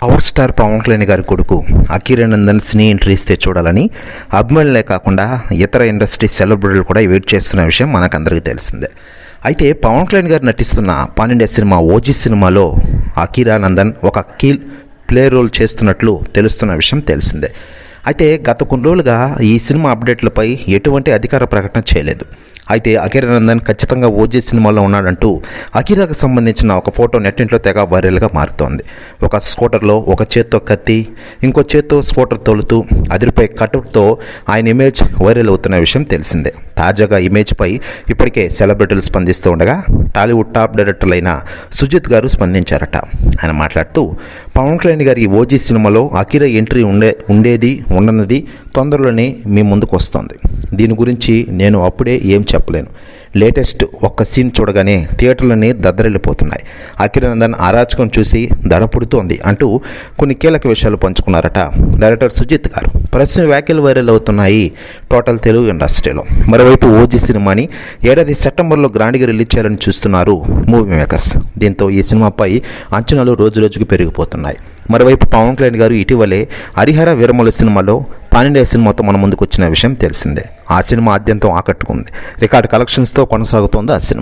Power star Pawan Kalyan గారి కొడుకు అకిరానందన్ సినీ entry ఇస్తే చూడాలని అభిమానులే కాకుండా ఇతర ఇండస్ట్రీ సెలబ్రిటీలు కూడా వెయిట్ చేస్తున్న విషయం మనకందరికీ తెలిసిందే. అయితే పవన్ కళ్యాణ్ గారు నటిస్తున్న పాన్-ఇండియా సినిమా ఓజీ సినిమాలో అకిరానందన్ ఒక కీ ప్లే రోల్ చేస్తున్నట్లు తెలుస్తున్న విషయం తెలిసిందే. అయితే గత కొన్ని రోజులుగా ఈ సినిమా అప్డేట్లపై ఎటువంటి అధికార ప్రకటన చేయలేదు. అయితే అకిరానందన్ ఖచ్చితంగా ఓజీ సినిమాలో ఉన్నాడంటూ అకిరాకు సంబంధించిన ఒక ఫోటో నెట్టింట్లో తెగ వైరల్గా మారుతోంది. ఒక స్కూటర్లో ఒక చేత్తో కత్తి, ఇంకో చేత్తో స్కూటర్ తోలుతూ అదిరిపై కట్అవుట్తో ఆయన ఇమేజ్ వైరల్ అవుతున్న విషయం తెలిసిందే. తాజాగా ఇమేజ్పై ఇప్పటికే సెలబ్రిటీలు స్పందిస్తూ ఉండగా టాలీవుడ్ టాప్ డైరెక్టర్లైన సుజిత్ గారు స్పందించారట. ఆయన మాట్లాడుతూ పవన్ కళ్యాణ్ గారి ఓజీ సినిమాలో అకిరా ఎంట్రీ ఉండేది ఉండనిది తొందరలోనే మీ ముందుకు వస్తుంది. దీని గురించి నేను అప్పుడే ఏం చెప్పలేను. లేటెస్ట్ ఒక్క సీన్ చూడగానే థియేటర్లని దద్దరిల్లిపోతున్నాయి. అకిరానందన్ అరాచకం చూసి దడపుడుతోంది అంటూ కొన్ని కీలక విషయాలు పంచుకున్నారట డైరెక్టర్ సుజిత్ గారు. ప్రస్తుతం వ్యాఖ్యలు వైరల్ అవుతున్నాయి టోటల్ తెలుగు ఇండస్ట్రీలో. మరోవైపు ఓజీ సినిమాని ఏడాది సెప్టెంబర్లో గ్రాండ్గా రిలీజ్ చేయాలని చూస్తున్నారు మూవీ మేకర్స్. దీంతో ఈ సినిమాపై అంచనాలు రోజురోజుకు పెరిగిపోతున్నాయి. మరోవైపు పవన్ కళ్యాణ్ గారు ఇటీవలే హరిహర వీరమల సినిమాలో పాన్-ఇండియా సినిమాతో మన ముందుకు వచ్చిన విషయం తెలిసిందే. ఆ సినిమా ఆద్యంతం ఆకట్టుకుంది. రికార్డ్ కలెక్షన్స్తో కొనసాగుతోంది ఆ సినిమా.